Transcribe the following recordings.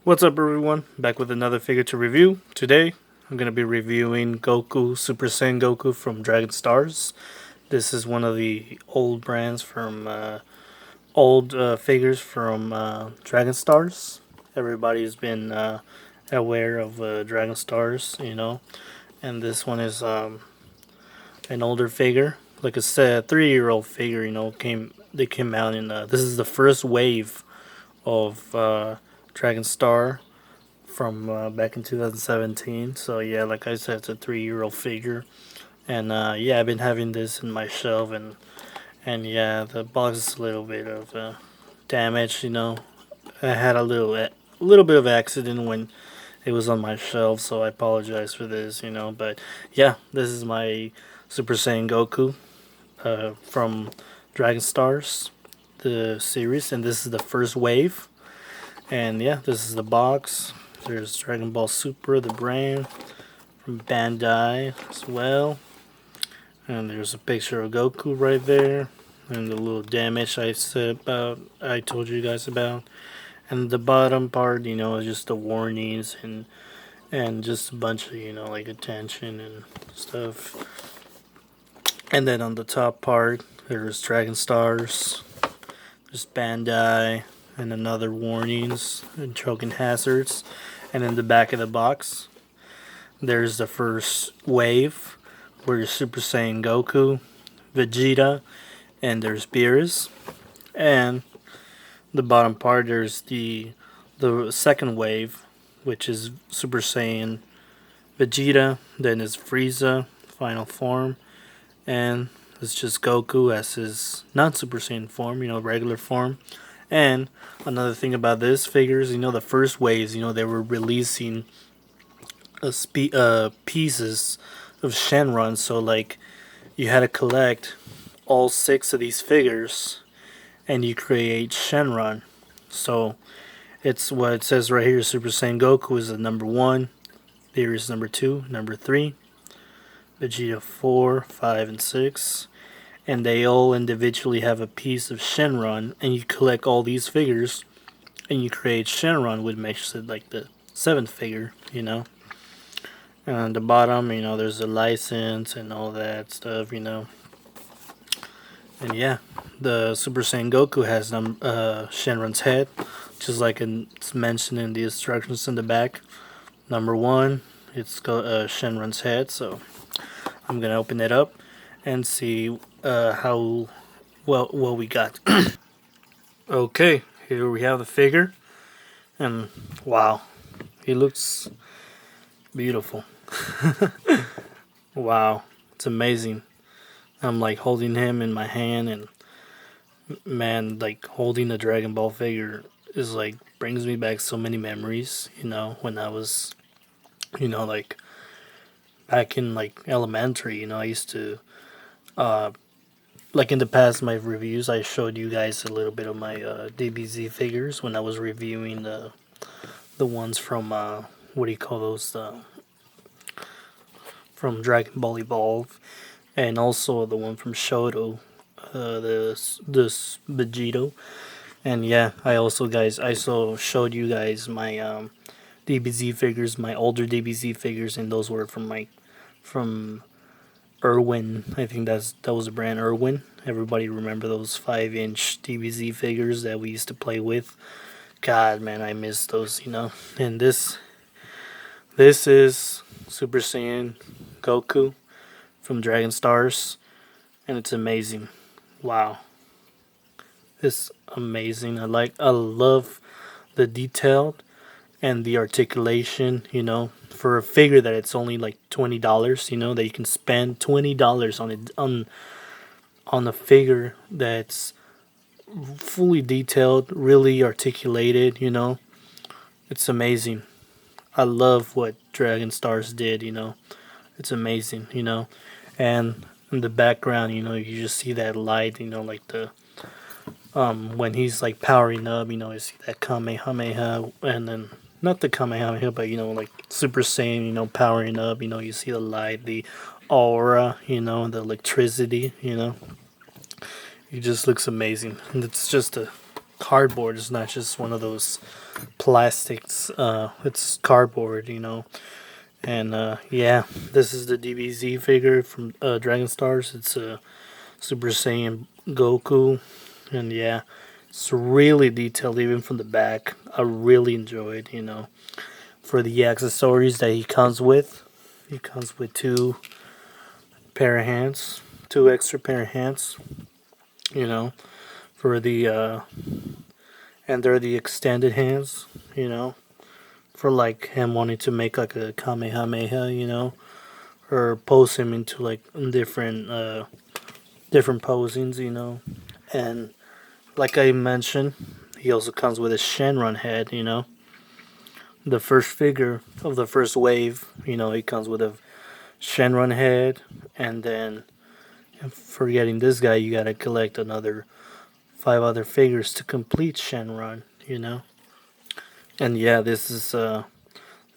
What's up, everyone? Back with another figure to review. Today, I'm going to be reviewing Goku, Super Saiyan Goku from Dragon Stars. This is one of the old brands from old figures from Dragon Stars. Everybody's been aware of Dragon Stars, and this one is an older figure, like I said, 3-year-old figure. They came out in. This is the first wave of Dragon Star from back in 2017. So yeah, like I said, it's a 3-year-old figure, and yeah, I've been having this in my shelf, and yeah, the box is a little bit of damage. I had a little bit of accident when it was on my shelf, so I apologize for this. But yeah, this is my Super Saiyan Goku from Dragon Stars, the series, and this is the first wave. And yeah, this is the box. There's Dragon Ball Super, the brand from Bandai as well. And there's a picture of Goku right there. And the little damage I told you guys about. And the bottom part, is just the warnings and just a bunch of, like attention and stuff. And then on the top part, there's Dragon Stars, there's Bandai, and another warnings and choking hazards. And in the back of the box, there's the first wave where you're Super Saiyan Goku, Vegeta, and there's Beerus. And the bottom part, there's the second wave, which is Super Saiyan Vegeta, then is Frieza, final form, and it's just Goku as his non Super Saiyan form, regular form. And another thing about this figures, the first waves, they were releasing pieces of Shenron, so like you had to collect all 6 of these figures, and you create Shenron. So it's what it says right here: Super Saiyan Goku is the number 1, Beerus number 2, number 3, Vegeta 4, 5, and 6. And they all individually have a piece of Shenron, and you collect all these figures, and you create Shenron, which makes it like the 7th figure, And on the bottom, there's the license and all that stuff. And yeah, the Super Saiyan Goku has Shenron's head, just like it's mentioned in the instructions in the back. Number 1, it's got Shenron's head, so I'm gonna open it up and see how what we got. Okay, here we have the figure, and wow, he looks beautiful. Wow, it's amazing. I'm like holding him in my hand, and man, like holding a Dragon Ball figure is like brings me back so many memories. When I was, like back in like elementary. I used to like in the past, my reviews, I showed you guys a little bit of my DBZ figures when I was reviewing the ones from what do you call those? From Dragon Ball Evolve, and also the one from Shoto, this Vegito. And yeah, I also showed you guys my DBZ figures, my older DBZ figures, and those were from Irwin. I think that was the brand Irwin. Everybody remember those 5-inch DBZ figures that we used to play with? God, man, I miss those. And this is Super Saiyan Goku from Dragon Stars, and it's amazing. Wow, it's amazing. I love the detail and the articulation. For a figure that it's only like $20. That you can spend $20 on a figure that's fully detailed, really articulated. It's amazing. I love what Dragon Stars did. It's amazing. And in the background, you just see that light. Like the when he's like powering up. You see that Kamehameha, and then not the Kamehameha, but like Super Saiyan. Powering up. You see the light, the aura. The electricity. It just looks amazing, and it's just cardboard. It's not just one of those plastics. It's cardboard, you know. And yeah, this is the DBZ figure from Dragon Stars. It's a Super Saiyan Goku, and yeah, it's really detailed even from the back. I really enjoyed, you know, for the accessories that he comes with. He comes with two pair of hands, two extra pair of hands, you know, for the and they're the extended hands, you know, for like him wanting to make like a Kamehameha, you know, or pose him into like different posings, you know. And like I mentioned, he also comes with a Shenron head, you know. The first figure of the first wave, you know, he comes with a Shenron head, and then for getting this guy, you gotta collect another five other figures to complete Shenron, you know. And yeah, this is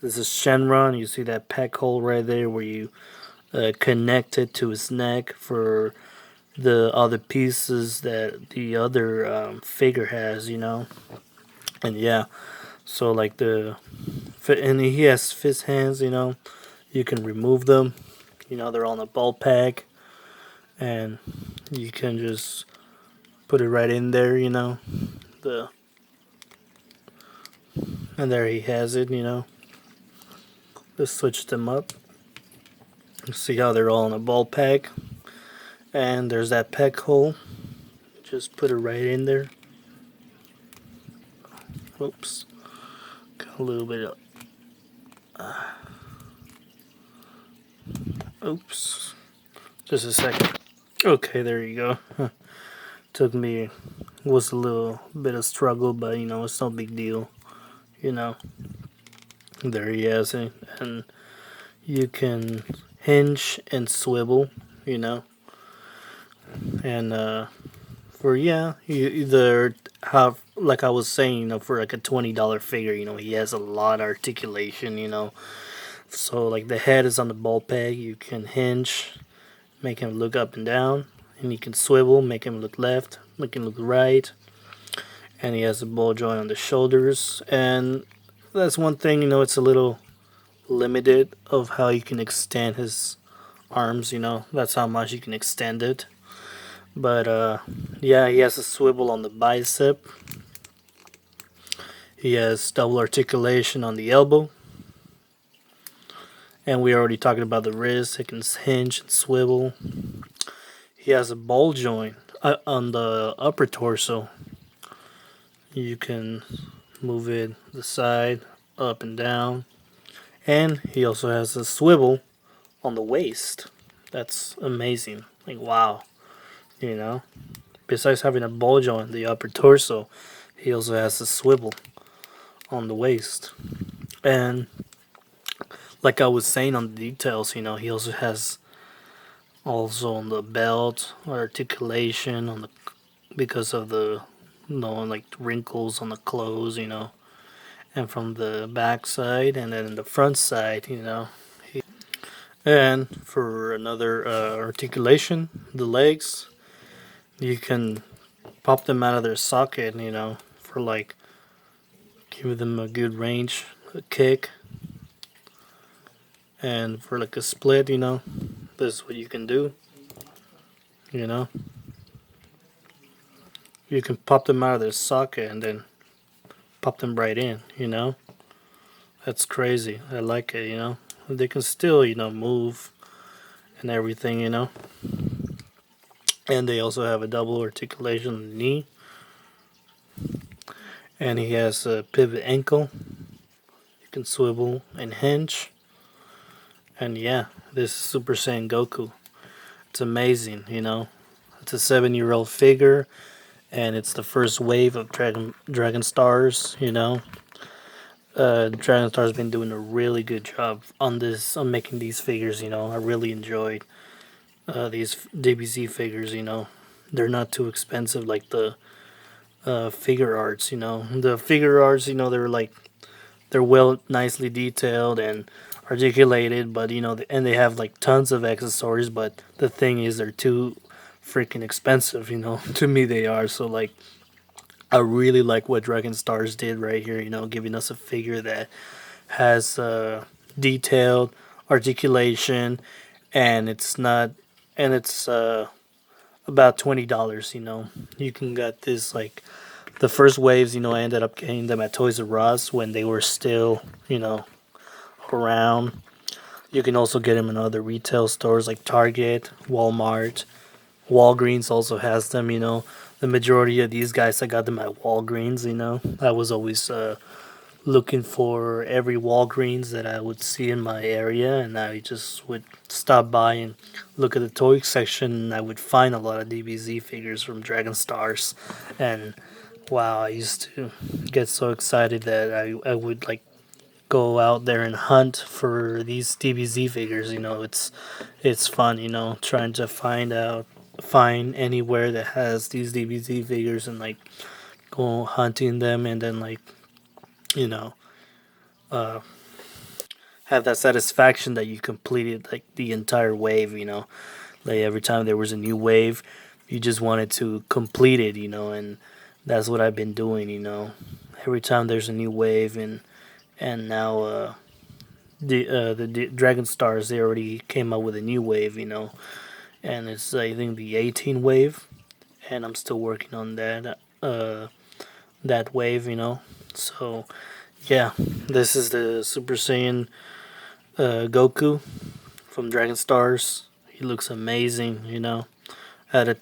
Shenron. You see that peck hole right there where you connect it to his neck for the other pieces that the other figure has, you know. And yeah, so like and he has fist hands, you know. You can remove them, you know. They're on a ball pack, and you can just put it right in there, you know. The and there he has it, you know. Just switch them up. See how they're all in a ball pack, and there's that peck hole. Just put it right in there. Oops, got a little bit of. Oops, just a second. Okay, there you go. Took me, was a little bit of struggle, but you know it's no big deal. You know, there he has it, and you can hinge and swivel. You know, and for yeah, you either have like I was saying, you know, for like a $20 figure, you know, he has a lot of articulation. You know, so like the head is on the ball peg. You can hinge, make him look up and down, and you can swivel, make him look left, make him look right, and he has a ball joint on the shoulders. And that's one thing, you know, it's a little limited of how you can extend his arms, you know, that's how much you can extend it. But yeah, he has a swivel on the bicep. He has double articulation on the elbow. And we already talked about the wrist. It can hinge and swivel. He has a ball joint on the upper torso. You can move it the side, up and down. And he also has a swivel on the waist. That's amazing. Like, wow. You know? Besides having a ball joint in the upper torso, he also has a swivel on the waist. And like I was saying on the details, you know, he also has also on the belt articulation on the because of the you know like wrinkles on the clothes, you know, and from the back side and then the front side, you know. And for another articulation, the legs, you can pop them out of their socket, you know, for like give them a good range, a kick, and for like a split, you know, this is what you can do, you know. You can pop them out of their socket and then pop them right in, you know. That's crazy. I like it, you know. They can still, you know, move and everything, you know. And they also have a double articulation on the knee. And he has a pivot ankle. You can swivel and hinge. And yeah, this is Super Saiyan Goku. It's amazing, you know. It's a 7-year-old figure, and it's the first wave of Dragon Stars, you know. Dragon Star's been doing a really good job on making these figures, you know. I really enjoyed these DBZ figures, you know. They're not too expensive like the figure arts, you know. The figure arts, you know, they're well nicely detailed and articulated, but you know, and they have like tons of accessories, but the thing is they're too freaking expensive, you know. To me they are. So like I really like what Dragon Stars did right here, giving us a figure that has detailed articulation, and it's not, and it's about $20. You can get this like the first waves. I ended up getting them at Toys R Us when they were still, around. You can also get them in other retail stores like Target, Walmart. Walgreens also has them. The majority of these guys, I got them at Walgreens. I was always looking for every Walgreens that I would see in my area, and I just would stop by and look at the toy section, and I would find a lot of DBZ figures from Dragon Stars. And wow, I used to get so excited that I would like go out there and hunt for these DBZ figures. It's fun, trying to find anywhere that has these DBZ figures and like go hunting them, and then like you know uh, have that satisfaction that you completed like the entire wave. Like every time there was a new wave, you just wanted to complete it. And that's what I've been doing. Every time there's a new wave, and now the Dragon Stars, they already came out with a new wave. And it's I think the 18 wave, and I'm still working on that wave. So yeah, this is the Super Saiyan Goku from Dragon Stars. He looks amazing. At a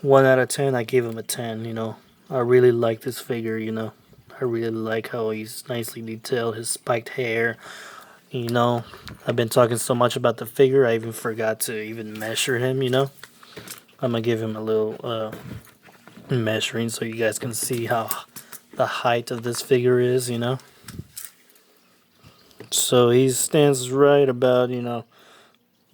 1 out of 10, I gave him a 10. I really like this figure. I really like how he's nicely detailed, his spiked hair. You know, I've been talking so much about the figure, I even forgot to even measure him. I'm gonna give him a little measuring so you guys can see how the height of this figure is. So he stands right about,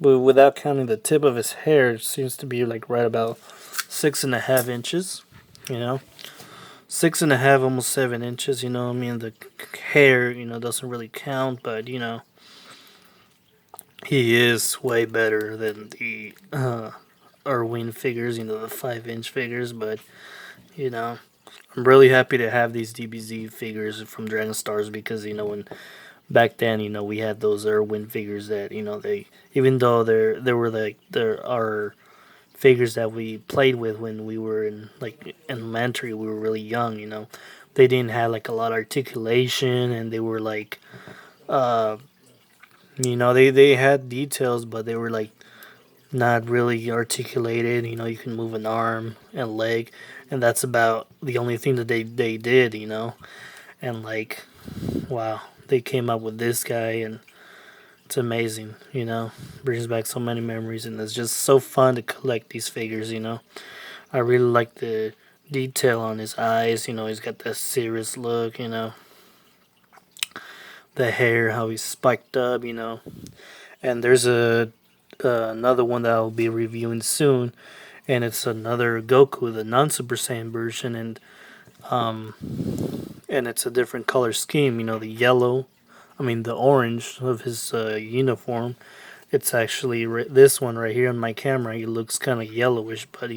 without counting the tip of his hair, it seems to be like right about 6.5 inches. You know, 6.5, almost 7 inches. I mean, the hair, doesn't really count, but he is way better than the Irwin figures, the 5-inch figures. But you know, I'm really happy to have these DBZ figures from Dragon Stars because when back then, we had those Irwin figures that they, even though there were like there are figures that we played with when we were in like elementary, we were really young. They didn't have like a lot of articulation, and they were like uh they had details, but they were like not really articulated. You can move an arm and leg, and that's about the only thing that they did. And like, wow, they came up with this guy, and it's amazing. Brings back so many memories, and it's just so fun to collect these figures. I really like the detail on his eyes. He's got that serious look. The hair, how he's spiked up. And there's another one that I'll be reviewing soon, and it's another Goku, the non-Super Saiyan version, um, and it's a different color scheme. The yellow, I mean the orange of his uniform. It's actually this one right here on my camera. It looks kind of yellowish, but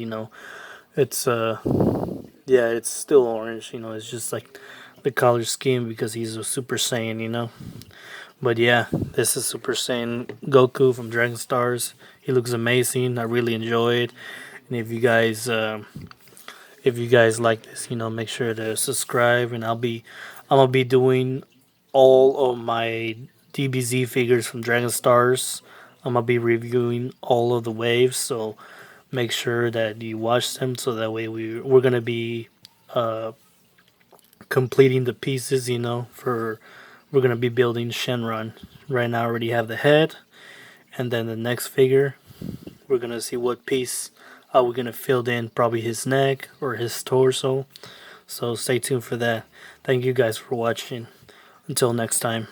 it's yeah, it's still orange. It's just like the color scheme because he's a Super Saiyan. But yeah, this is Super Saiyan Goku from Dragon Stars. He looks amazing. I really enjoy it. And if you guys like this, make sure to subscribe. And I'm gonna be doing all of my DBZ figures from Dragon Stars. I'm gonna be reviewing all of the waves. So make sure that you watch them. So that way we're gonna be uh, completing the pieces. For we're gonna be building Shenron. Right now, I already have the head, and then the next figure, we're gonna see what piece are we gonna fill in. Probably his neck or his torso. So stay tuned for that. Thank you guys for watching. Until next time.